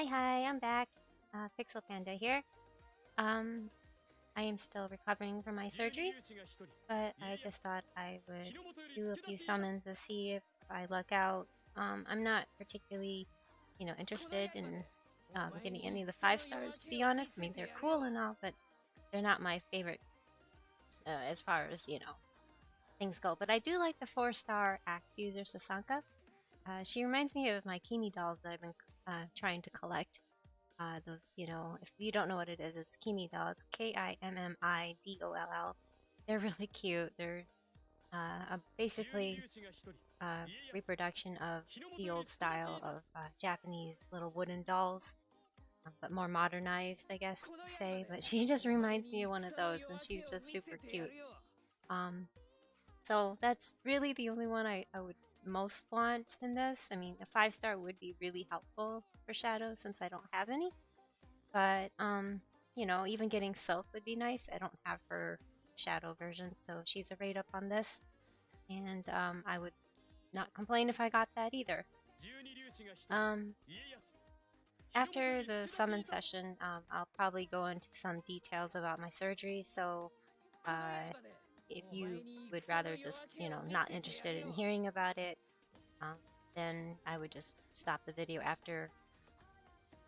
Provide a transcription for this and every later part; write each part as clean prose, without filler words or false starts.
Hi, I'm back. Pixel Panda here. I am still recovering from my surgery, but I just thought I would do a few summons to see if I luck out. I'm not particularly, interested in getting any of the 5 stars, to be honest. I mean, they're cool and all, but they're not my favorite as far as, things go. But I do like the 4-star axe user, Sasanka. She reminds me of my Kimi dolls that I've been trying to collect. Those, if you don't know what it is, it's Kimi doll. It's Kimmidoll. They're really cute. They're basically a reproduction of the old style of Japanese little wooden dolls, but more modernized, I guess to say. But she just reminds me of one of those, and she's just super cute. So that's really the only one I would most want in this. I mean, a 5-star would be really helpful for Shadow since I don't have any. But, even getting Silk would be nice. I don't have her Shadow version, so she's a rate up on this. And I would not complain if I got that either. After the summon session, I'll probably go into some details about my surgery, so if you would rather just, not interested in hearing about it, then I would just stop the video after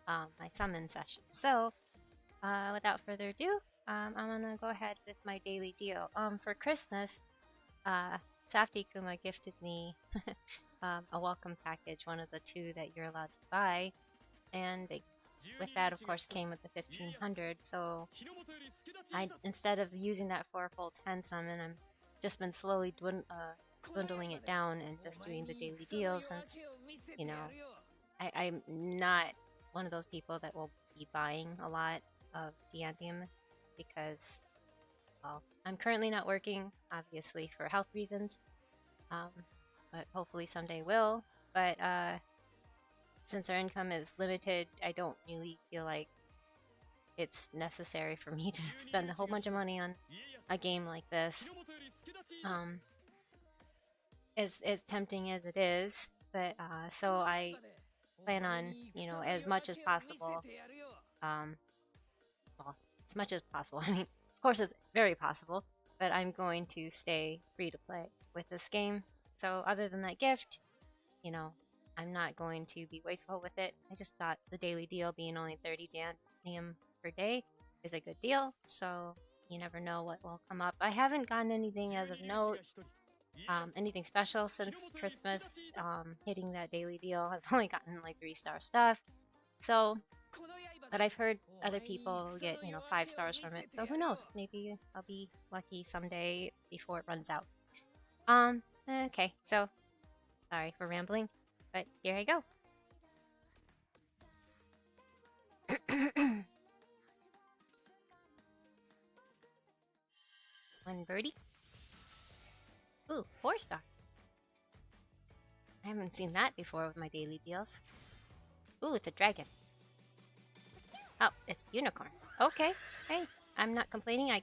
my summon session. So, without further ado, I'm gonna go ahead with my daily deal. For Christmas, Safety Kuma gifted me a welcome package, one of the 2 that you're allowed to buy, and with that, of course, came with the 1500. So, instead of using that for a full 10 summon, I've just been slowly dwindling it down and just doing the daily deal since, I'm not one of those people that will be buying a lot of Diantium because, well, I'm currently not working, obviously, for health reasons, but hopefully someday will. But since our income is limited, I don't really feel like it's necessary for me to spend a whole bunch of money on a game like this. As tempting as it is, but so I plan on, as much as possible, well, as much as possible, I mean, of course it's very possible, but I'm going to stay free to play with this game. So other than that gift, I'm not going to be wasteful with it. I just thought the daily deal being only 30 Diantium per day is a good deal, so you never know what will come up. I haven't gotten anything as of note, anything special since Christmas, hitting that daily deal. I've only gotten like 3-star stuff, so, but I've heard other people get 5 stars from it, so who knows, maybe I'll be lucky someday before it runs out. Okay, so sorry for rambling, but here I go. One birdie. Ooh, 4-star. I haven't seen that before with my daily deals. Ooh, it's a dragon. Oh, it's unicorn. Okay, hey, I'm not complaining. I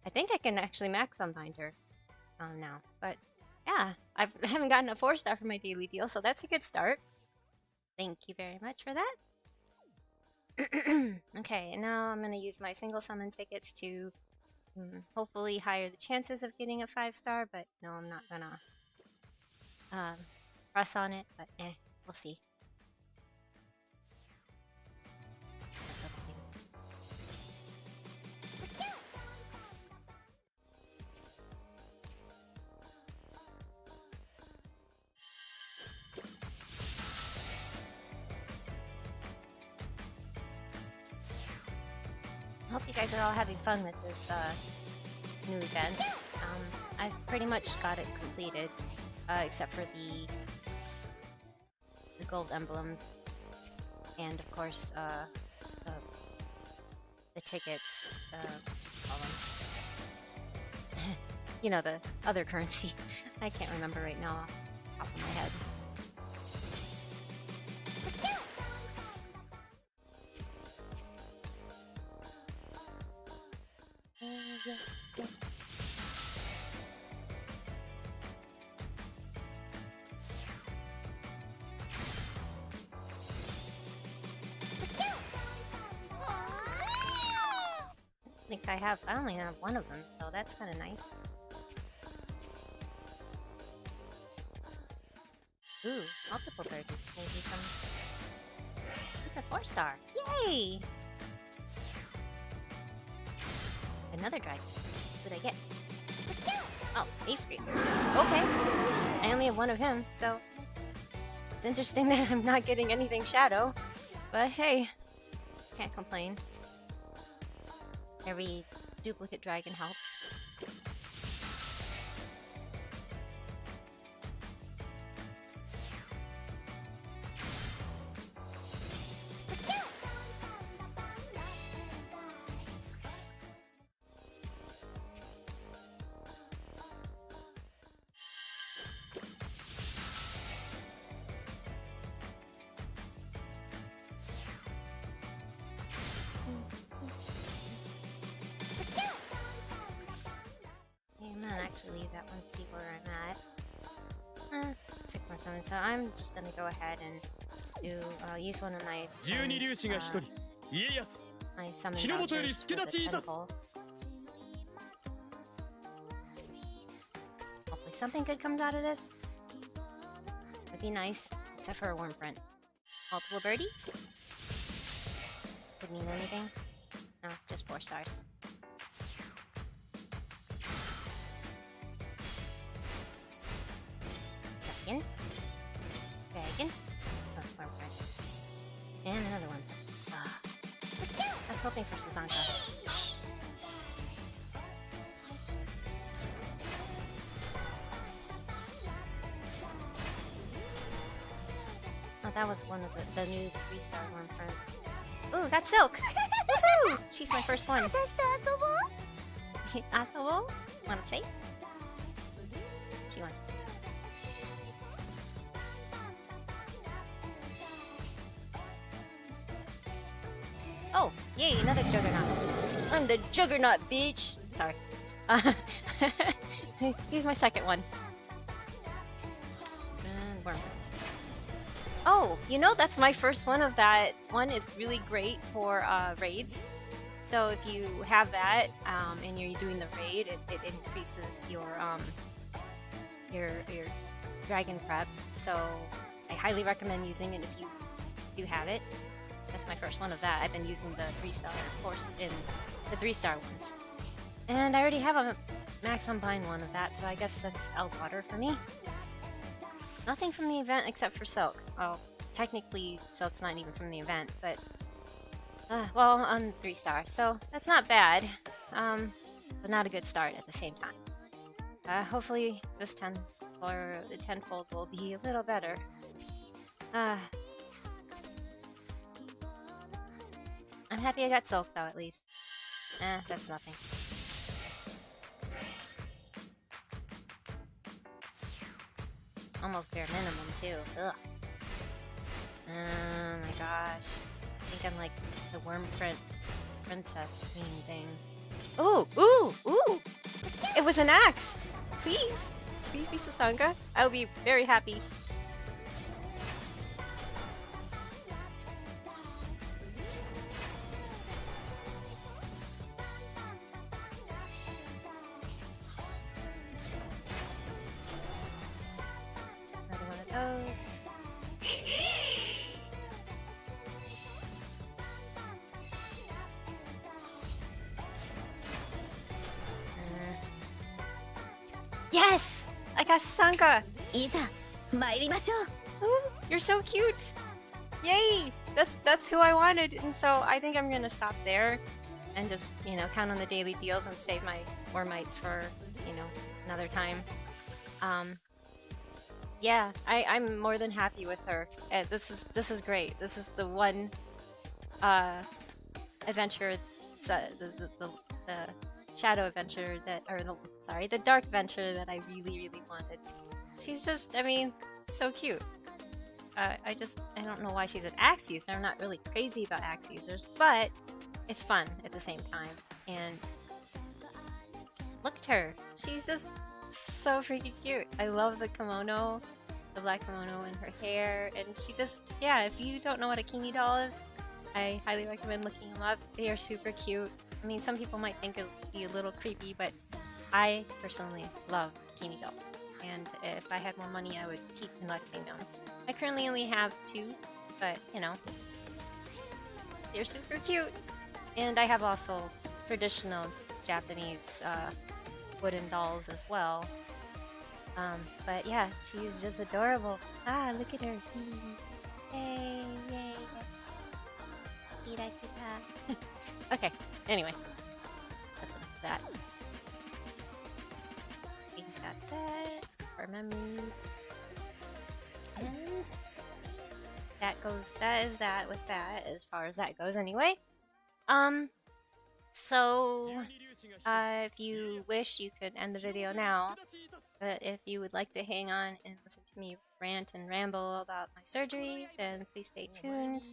think I can actually max unbind her now. But yeah, I haven't gotten a 4-star for my daily deal, so that's a good start. Thank you very much for that. Okay, and now I'm going to use my single summon tickets to hopefully higher the chances of getting a 5-star, but no, I'm not gonna press on it, but we'll see. I hope you guys are all having fun with this new event. I've pretty much got it completed, except for the gold emblems, and of course the tickets. The other currency. I can't remember right now off the top of my head. I only have one of them, so that's kind of nice. Ooh, multiple birdies. Maybe some. It's a 4-star. Yay! Another dragon. What did I get? Oh, Afree. Okay. I only have one of him, so it's interesting that I'm not getting anything shadow. But hey, can't complain. Every duplicate dragon helps. Actually leave that one, see where I'm at. 6 more summons, so I'm just gonna go ahead and do use one of my my summon vouchers for the temple. Hopefully something good comes out of this. Would be nice, except for a worm print. Multiple birdies? Could mean anything? No, just 4 stars. Dragon. Oh, worm print. And another one. I was hoping for Sazanka. Oh, that was one of the new 3-star worm print. Ooh, that's Silk! Woohoo! She's my first one. Asobo? Wanna play? She wants to. Oh, yay, another Juggernaut. I'm the Juggernaut, bitch! Sorry. Here's my second one. And worm prints. Oh, you know, that's my first one of that one. It's really great for raids. So if you have that and you're doing the raid, it increases your dragon prep. So I highly recommend using it if you do have it. That's my first one of that. I've been using the 3-star course in the 3-star ones. And I already have a max unbind one of that, so I guess that's out water for me. Nothing from the event except for Silk. Well, technically Silk's not even from the event, but well, on 3-star, so that's not bad. But not a good start at the same time. Hopefully this 10-fold will be a little better. I'm happy I got Silk though, at least. That's nothing. Almost bare minimum too. Ugh. Oh my gosh. I think I'm like the worm print princess queen thing. Ooh! Ooh! Ooh! It was an axe! Please! Please be Sasanga. I will be very happy. Another one of those. Yes! I got Sasanga! Ooh, you're so cute! Yay! That's who I wanted, and so I think I'm gonna stop there and just, you know, count on the daily deals and save my Wormites for, you know, another time. Yeah, I'm more than happy with her. This is great. This is the one adventure, the shadow adventure that, or the dark adventure that I really wanted. She's just, I mean, so cute. I don't know why she's an axe user. I'm not really crazy about axe users, but it's fun at the same time. And look at her. She's just so freaking cute. I love the kimono, the black kimono and her hair. And she just, yeah, if you don't know what a Kimi doll is, I highly recommend looking them up. They are super cute. I mean, some people might think it would be a little creepy, but I personally love Kimi dolls. And if I had more money, I would keep collecting them. I currently only have 2, but you know, they're super cute. And I have also traditional Japanese wooden dolls as well. But yeah, she's just adorable. Ah, look at her. Yay, yay. Okay, anyway. That's enough of that. We got that for memory. And that is that with that, as far as that goes anyway. So if you wish, you could end the video now, but if you would like to hang on and listen to me rant and ramble about my surgery, then please stay tuned.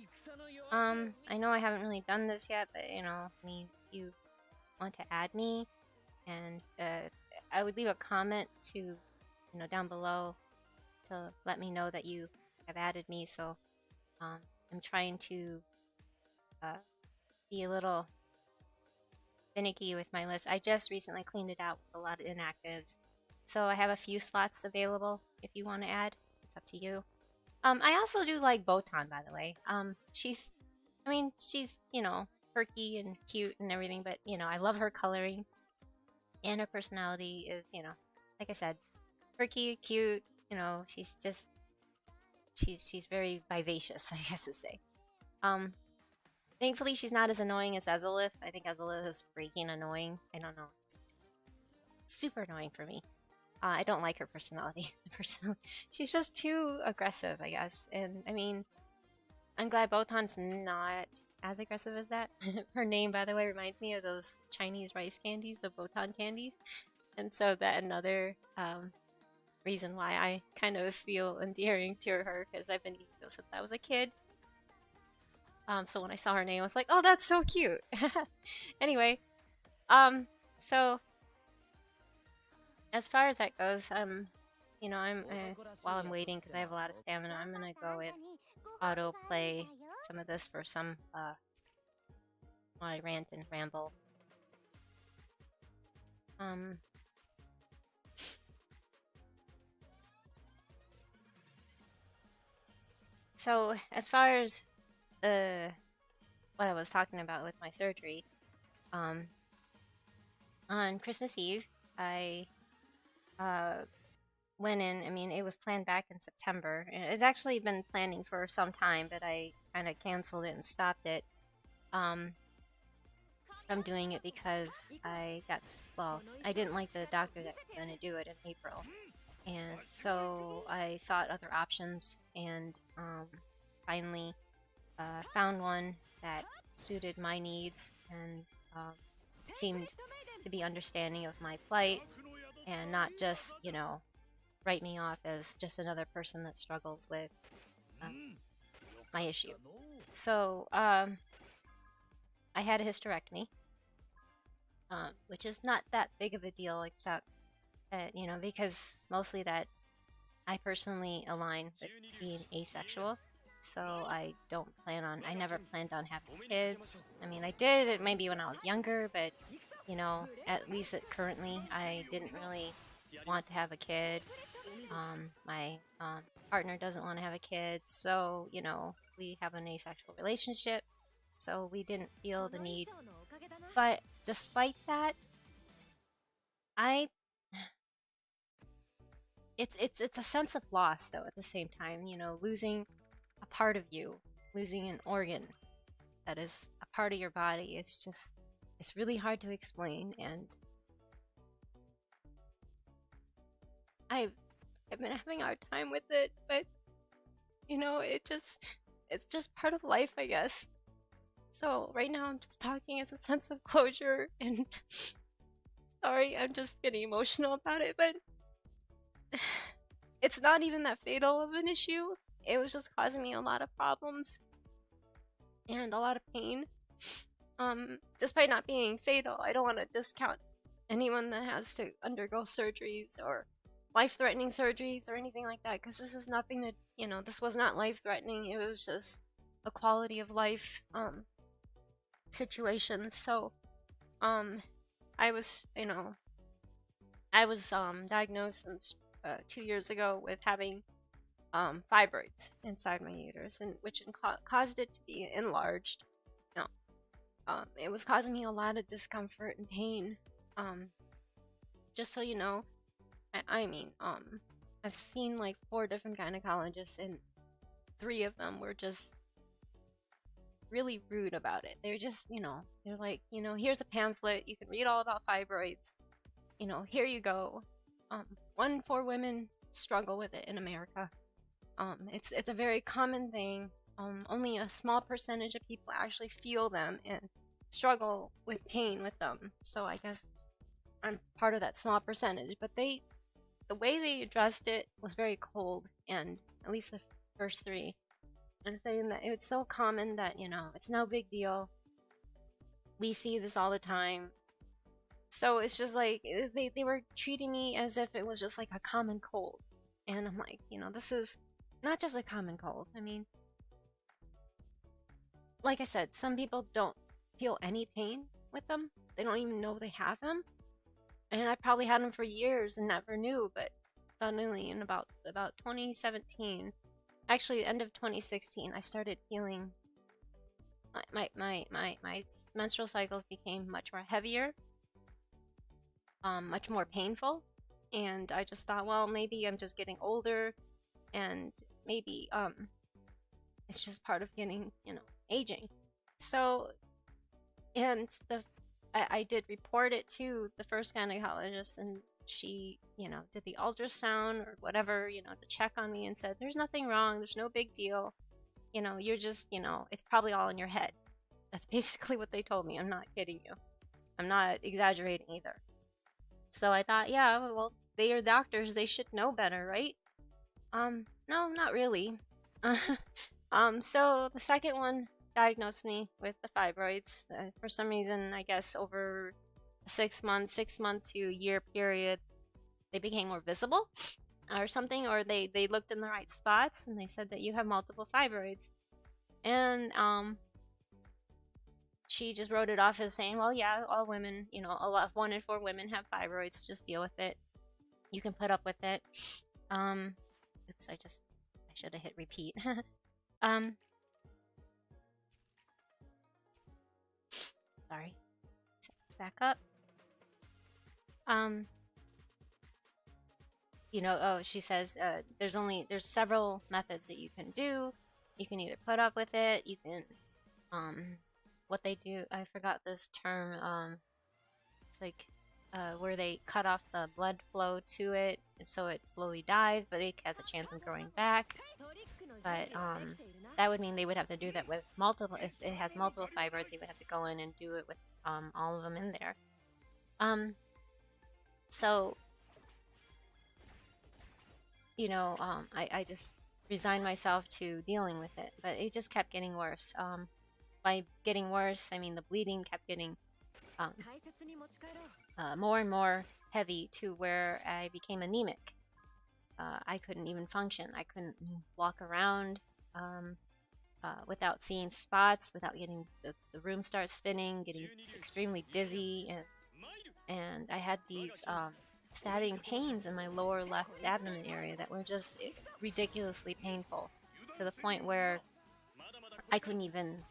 I know I haven't really done this yet, but you know, I mean, if you want to add me, and I would leave a comment to, you know, down below to let me know that you have added me. So I'm trying to be a little finicky with my list. I just recently cleaned it out with a lot of inactives, so I have a few slots available if you want to add. It's up to you. I also do like Botan, by the way. She's, you know, perky and cute and everything, but you know, I love her coloring, and her personality is, you know, like I said, perky, cute. You know, she's just, she's very vivacious, I guess to say. Thankfully, she's not as annoying as Azalith. I think Azalith is freaking annoying. I don't know. It's super annoying for me. I don't like her personality. Personally, she's just too aggressive, I guess. And I mean, I'm glad Botan's not as aggressive as that. Her name, by the way, reminds me of those Chinese rice candies, the Botan candies. And so that another reason why I kind of feel endearing to her, because I've been eating those since I was a kid. So when I saw her name, I was like, oh, that's so cute. Anyway, so as far as that goes, you know, while I'm waiting, because I have a lot of stamina, I'm gonna go and auto play some of this for some my rant and ramble. So as far as what I was talking about with my surgery, on Christmas Eve, I went in. I mean, it was planned back in September, and it's actually been planning for some time, but I kind of canceled it and stopped it. I'm doing it because I didn't like the doctor that was going to do it in April, and so I sought other options, and finally found one that suited my needs and seemed to be understanding of my plight, and not just, you know, write me off as just another person that struggles with my issue. So I had a hysterectomy, which is not that big of a deal, except that, you know, because mostly that I personally align with being asexual. So I never planned on having kids. I mean, I did it maybe when I was younger, but you know, at least currently, I didn't really want to have a kid. My partner doesn't want to have a kid, so you know, we have an asexual relationship, so we didn't feel the need. But despite that, it's a sense of loss though at the same time, you know, losing a part of you, losing an organ that is a part of your body. It's really hard to explain, and I've been having a hard time with it, but you know, it's just part of life, I guess. So right now I'm just talking as a sense of closure, and sorry, I'm just getting emotional about it, but it's not even that fatal of an issue. It was just causing me a lot of problems and a lot of pain. Despite not being fatal, I don't want to discount anyone that has to undergo surgeries or life-threatening surgeries or anything like that, because this is nothing that, you know, this was not life-threatening. It was just a quality of life situation. So I was, I was diagnosed 2 years ago with having fibroids inside my uterus, and which caused it to be enlarged. You know, it was causing me a lot of discomfort and pain. Just so you know, I mean, I've seen like 4 different gynecologists, and 3 of them were just really rude about it. They're just, they're like, here's a pamphlet, you can read all about fibroids. Here you go. 1 in 4 women struggle with it in America. It's a very common thing. Only a small percentage of people actually feel them and struggle with pain with them. So I guess I'm part of that small percentage. But the way they addressed it was very cold, and at least the first 3, and saying that it's so common that it's no big deal. We see this all the time. So it's just like they were treating me as if it was just like a common cold, and I'm like, this is not just a common cold. I mean, like I said, some people don't feel any pain with them. They don't even know they have them. And I probably had them for years and never knew, but suddenly in about 2017, actually end of 2016, I started feeling my menstrual cycles became much more heavier, much more painful, and I just thought, well, maybe I'm just getting older, and maybe it's just part of getting, aging. So, and I did report it to the first gynecologist, and she, did the ultrasound or whatever, to check on me, and said, there's nothing wrong, there's no big deal, you're just, it's probably all in your head. That's basically what they told me. I'm not kidding you. I'm not exaggerating either. So I thought, yeah, well, they are doctors, they should know better, right? No, not really. So the second one diagnosed me with the fibroids. For some reason, I guess over a 6 month to a year period, they became more visible or something, or they looked in the right spots, and they said that you have multiple fibroids. And she just wrote it off as saying, well, yeah, all women, 1 in 4 women have fibroids, just deal with it. You can put up with it. Oops, I should have hit repeat. Sorry. Let's back up. She says there's several methods that you can do. You can either put up with it, you can what they do, I forgot this term, it's like where they cut off the blood flow to it, and so it slowly dies, but it has a chance of growing back. But that would mean they would have to do that with multiple, if it has multiple fibroids, they would have to go in and do it with all of them in there. So I just resigned myself to dealing with it, but it just kept getting worse. By getting worse, I mean the bleeding kept getting more and more heavy, to where I became anemic. I couldn't even function. I couldn't walk around without seeing spots, without getting the room start spinning, getting extremely dizzy, and I had these stabbing pains in my lower left abdomen area that were just ridiculously painful, to the point where I couldn't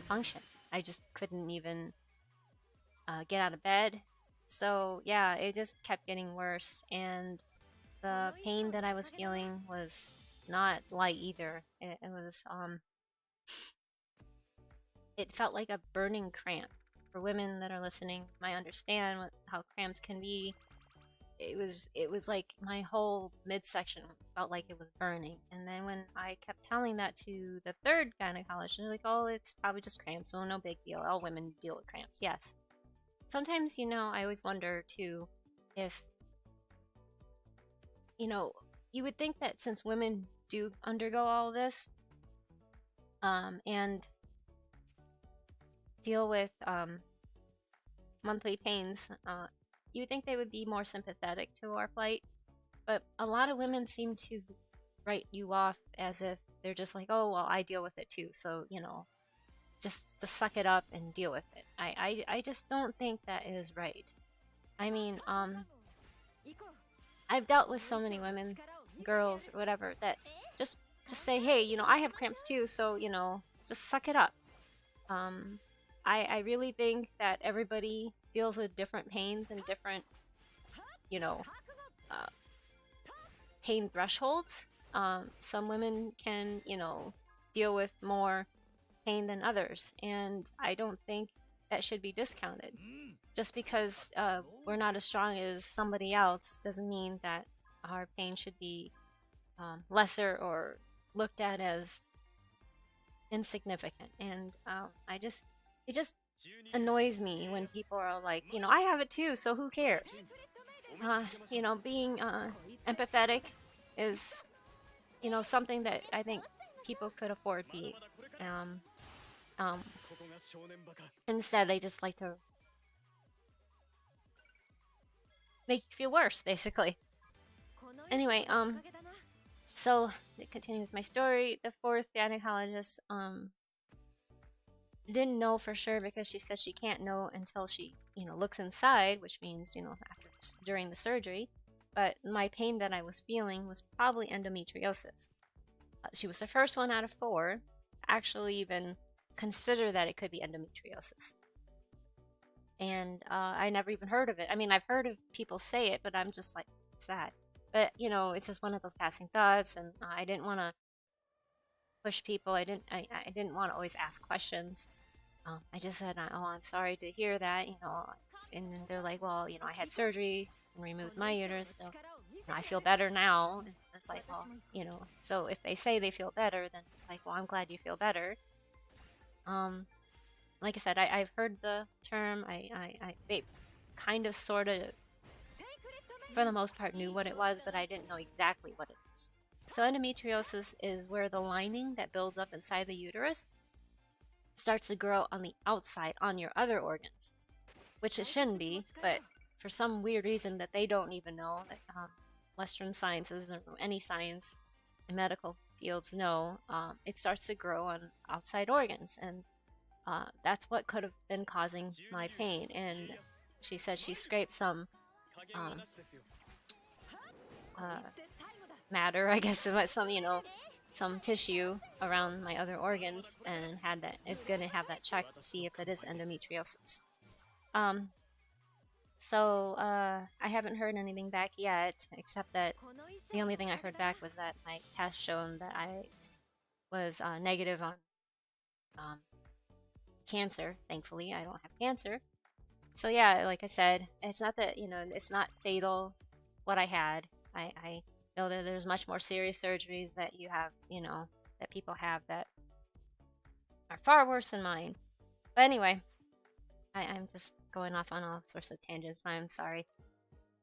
function. I just couldn't even get out of bed. So yeah, it just kept getting worse, and the pain that I was feeling was not light either. It was it felt like a burning cramp. For women that are listening, might understand how cramps can be. It was like my whole midsection felt like it was burning. And then when I kept telling that to the third gynecologist, they're like, oh, it's probably just cramps, so no big deal, all women deal with cramps. Yes. Sometimes, I always wonder too, if you would think that since women do undergo all this and deal with monthly pains, you would think they would be more sympathetic to our plight, but a lot of women seem to write you off as if they're just like, oh, well, I deal with it too, so just to suck it up and deal with it. I just don't think that is right. I mean, I've dealt with so many women, girls, or whatever, that just say, hey, you know, I have cramps too, so, you know, just suck it up. I really think that everybody deals with different pains and different, you know, pain thresholds. Some women can, you know, deal with more pain than others, and I don't think that should be discounted. Just because we're not as strong as somebody else doesn't mean that our pain should be lesser or looked at as insignificant. And it just annoys me when people are like, you know, I have it too, so who cares? You know, being empathetic is, you know, something that I think people could afford being. Instead, they just like to make you feel worse, basically. Anyway, so to continue with my story, the fourth gynecologist didn't know for sure because she said she can't know until she, you know, looks inside, which means, you know, during the surgery. But my pain that I was feeling was probably endometriosis. She was the first one out of 4 to actually even consider that it could be endometriosis. And I never even heard of it. I mean, I've heard of people say it, but I'm just like, what's that? But, you know, it's just one of those passing thoughts, and I didn't want to push people. I didn't want to always ask questions. I just said, oh, I'm sorry to hear that, you know. And then they're like, well, you know, I had surgery and removed my uterus, so you know, I feel better now. And it's like, well, you know, so if they say they feel better, then it's like, well, I'm glad you feel better. Like I said, I've heard the term. I kind of, sort of, for the most part, knew what it was, but I didn't know exactly what it is. So endometriosis is where the lining that builds up inside the uterus starts to grow on the outside on your other organs, which it shouldn't be, but for some weird reason that they don't even know, that Western sciences or any science in medical fields know, it starts to grow on outside organs, and that's what could have been causing my pain. And she said she scraped some matter, I guess, some, you know, some tissue around my other organs, and had that, it's going to have that checked to see if it is endometriosis. So I haven't heard anything back yet, except that the only thing I heard back was that my test shown that I was negative on cancer. Thankfully, I don't have cancer. So yeah, like I said, it's not that, you know, it's not fatal what I had. I know that there's much more serious surgeries that you have, you know, that people have that are far worse than mine. But anyway, I'm just going off on all sorts of tangents. I'm sorry.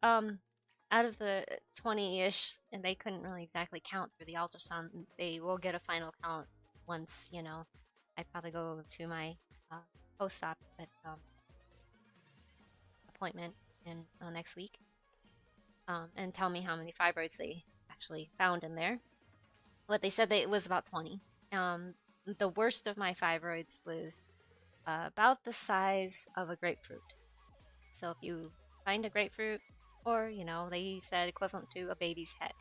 Out of the 20-ish, and they couldn't really exactly count through the ultrasound, they will get a final count once, you know, I probably go to my post-op appointment in next week, and tell me how many fibroids they actually found in there. But they said that it was about 20. The worst of my fibroids was about the size of a grapefruit. So if you find a grapefruit, or, you know, they said equivalent to a baby's head,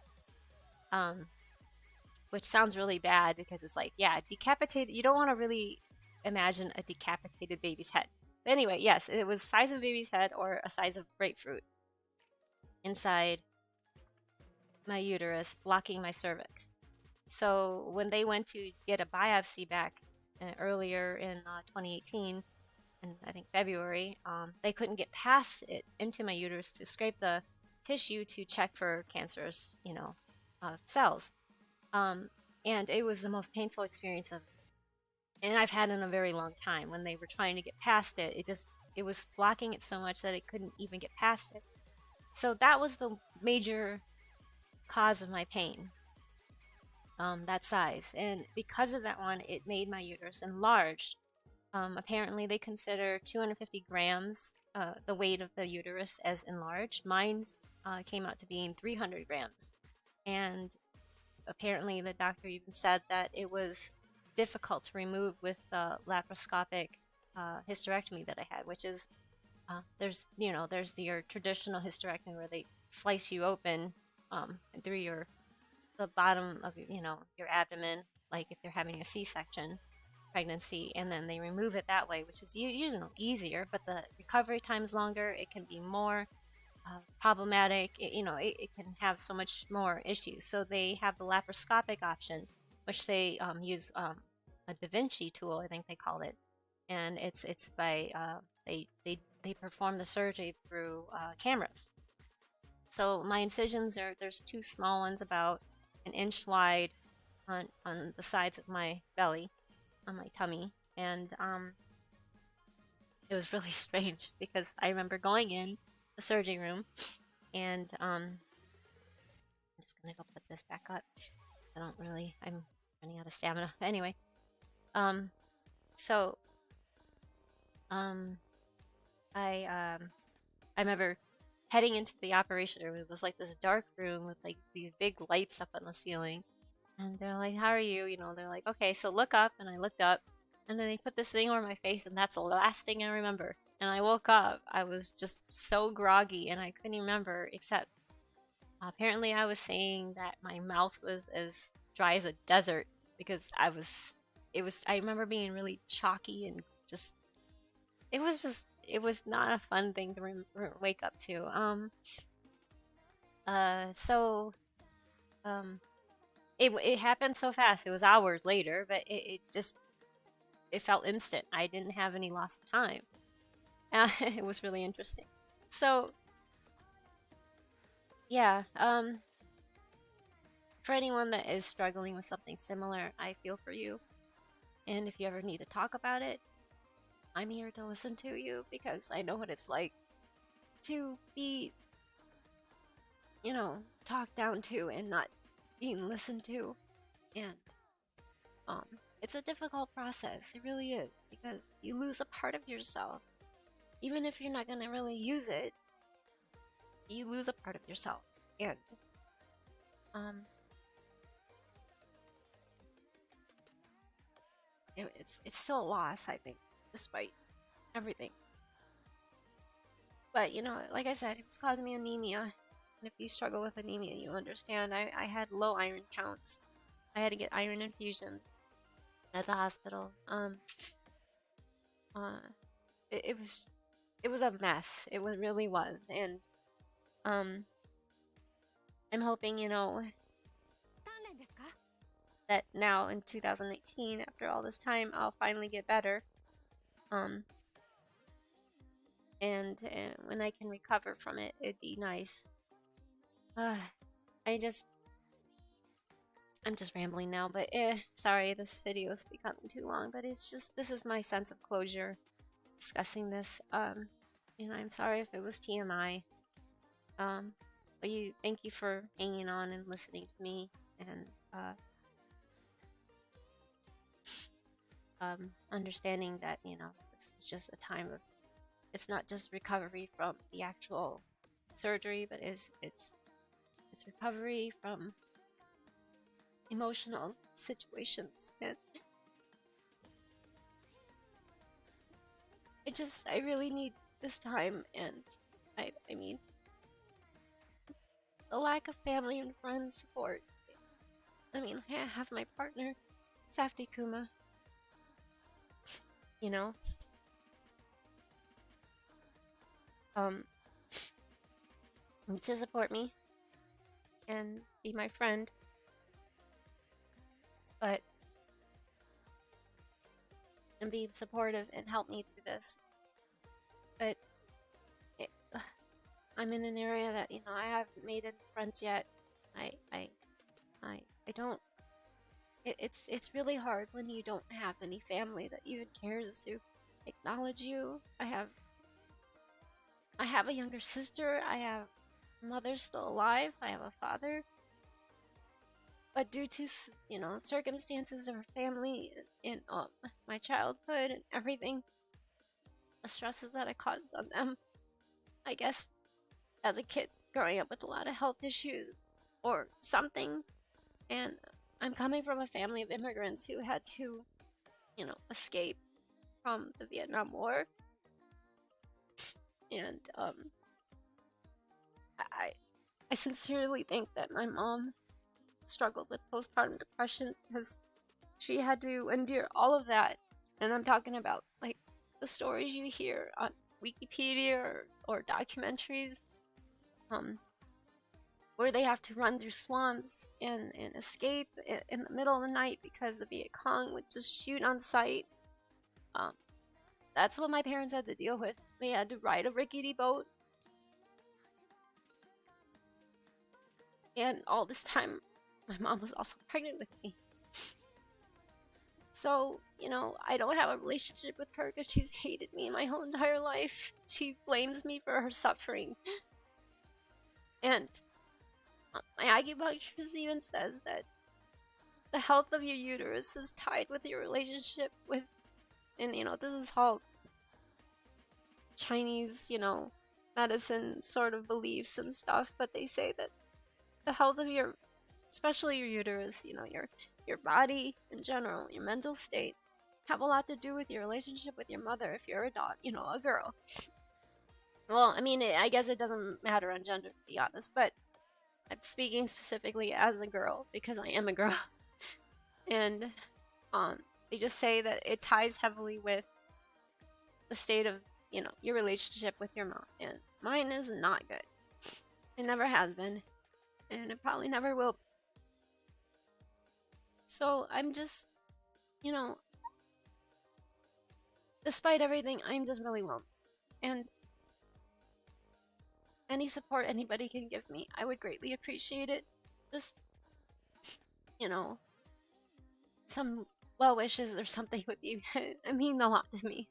which sounds really bad because it's like, yeah, decapitated. You don't want to really imagine a decapitated baby's head. But anyway, yes, it was size of a baby's head or a size of grapefruit inside my uterus, blocking my cervix. So when they went to get a biopsy back earlier in 2018, in I think February, they couldn't get past it into my uterus to scrape the tissue to check for cancerous, you know, cells. And it was the most painful experience and I've had in a very long time. When they were trying to get past it, it was blocking it so much that it couldn't even get past it. So that was the major cause of my pain, that size. And because of that one, it made my uterus enlarged. Apparently they consider 250 grams, the weight of the uterus, as enlarged. Mine's came out to being 300 grams. And apparently the doctor even said that it was difficult to remove with the laparoscopic hysterectomy that I had, which is there's your traditional hysterectomy where they slice you open through the bottom of your abdomen, like if you're having a C-section pregnancy, and then they remove it that way, which is easier, but the recovery time's longer. It can be more problematic. It can have so much more issues. So they have the laparoscopic option, which they use a Da Vinci tool, I think they call it, and it's by they perform the surgery through cameras. So my incisions there's two small ones about an inch wide on the sides of my belly, on my tummy, and it was really strange because I remember going in the surgery room, and I'm just gonna go put this back up. I'm running out of stamina. But anyway, so I remember heading into the operation room. It was like this dark room with like these big lights up on the ceiling. And they're like, how are you? They're like, okay, so look up. And I looked up. And then they put this thing over my face. And that's the last thing I remember. And I woke up. I was just so groggy. And I couldn't remember, except apparently I was saying that my mouth was as dry as a desert. Because I remember being really chalky and just, it was not a fun thing to wake up to. It happened so fast. It was hours later, but it felt instant. I didn't have any loss of time. It was really interesting. So, yeah. For anyone that is struggling with something similar, I feel for you. And if you ever need to talk about it, I'm here to listen to you, because I know what it's like to be, talked down to and not being listened to. And it's a difficult process. It really is, because you lose a part of yourself. Even if you're not going to really use it, you lose a part of yourself. And it's still a loss, I think, despite everything. But like I said, it was causing me anemia. And if you struggle with anemia, you understand. I had low iron counts. I had to get iron infusion at the hospital. It was a mess. It really was. And I'm hoping, that now in 2018, after all this time, I'll finally get better. And when I can recover from it, it'd be nice. I'm just rambling now, but sorry, this video is becoming too long, but it's just, this is my sense of closure discussing this. And I'm sorry if it was TMI. But thank you for hanging on and listening to me, and understanding that, this is just a time of, it's not just recovery from the actual surgery, but it's recovery from emotional situations. And I really need this time. And I mean, the lack of family and friends support. I mean, I have my partner, Safety Kuma, to support me and be my friend, and be supportive and help me through this. But I'm in an area that I haven't made any friends yet. I don't. It's really hard when you don't have any family that even cares to acknowledge you. I have a younger sister. I have a mother still alive. I have a father. But due to, circumstances of family and my childhood and everything, the stresses that I caused on them, I guess as a kid growing up with a lot of health issues or something, and I'm coming from a family of immigrants who had to, escape from the Vietnam War. And I sincerely think that my mom struggled with postpartum depression because she had to endure all of that. And I'm talking about like the stories you hear on Wikipedia or documentaries, where they have to run through swamps and escape in the middle of the night because the Viet Cong would just shoot on sight. That's what my parents had to deal with. They had to ride a rickety boat. And all this time, my mom was also pregnant with me. So, I don't have a relationship with her because she's hated me my whole entire life. She blames me for her suffering. And my acupuncturist even says that the health of your uterus is tied with your relationship with, and this is all Chinese, medicine sort of beliefs and stuff, but they say that the health of especially your uterus, your body in general, your mental state, have a lot to do with your relationship with your mother if you're a girl. Well, I mean, I guess it doesn't matter on gender, to be honest, but I'm speaking specifically as a girl because I am a girl. And they just say that it ties heavily with the state of, your relationship with your mom. And mine is not good. It never has been. And it probably never will be. So I'm just, despite everything, I'm just really lonely. And any support anybody can give me, I would greatly appreciate it. Just, some well wishes or something would be, it mean a lot to me.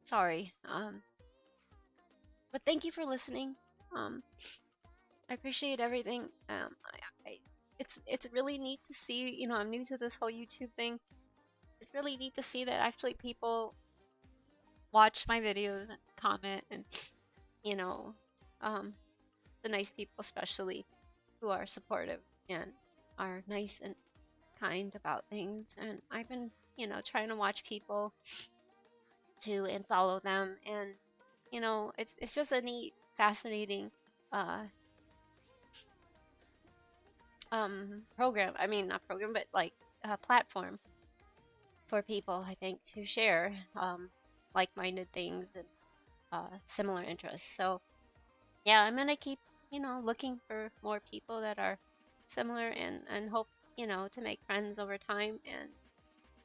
Sorry. But thank you for listening. I appreciate everything. It's really neat to see, I'm new to this whole YouTube thing. It's really neat to see that actually people watch my videos and comment and, the nice people especially who are supportive and are nice and kind about things. And I've been, trying to watch people too and follow them. And, it's just a neat, fascinating, program. I mean, not program, but like a platform for people, I think, to share like-minded things and similar interests. So yeah, I'm gonna keep looking for more people that are similar and hope to make friends over time. And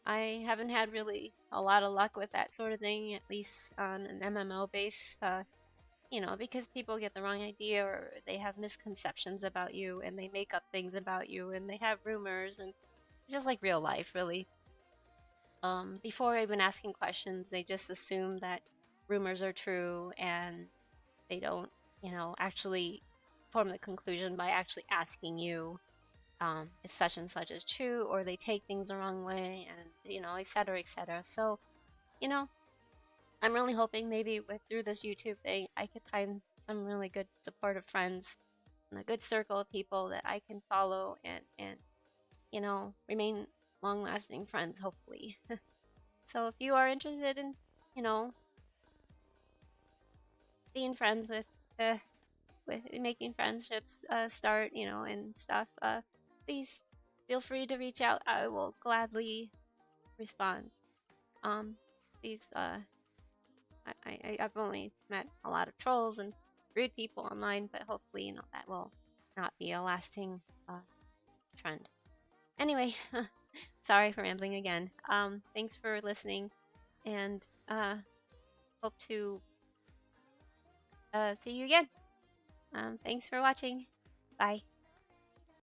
I haven't had really a lot of luck with that sort of thing, at least on an MMO base. Because people get the wrong idea or they have misconceptions about you and they make up things about you and they have rumors, and it's just like real life, really. Before even asking questions, they just assume that rumors are true and they don't, actually form the conclusion by actually asking you if such and such is true, or they take things the wrong way, and, etc., etc. So, I'm really hoping maybe through this YouTube thing, I could find some really good supportive friends and a good circle of people that I can follow and remain long-lasting friends, hopefully. So if you are interested in, being friends with making friendships start, and stuff, please feel free to reach out. I will gladly respond. Please, I've only met a lot of trolls and rude people online, but hopefully, that will not be a lasting trend. Anyway, sorry for rambling again. Thanks for listening, and hope to see you again. Thanks for watching. Bye.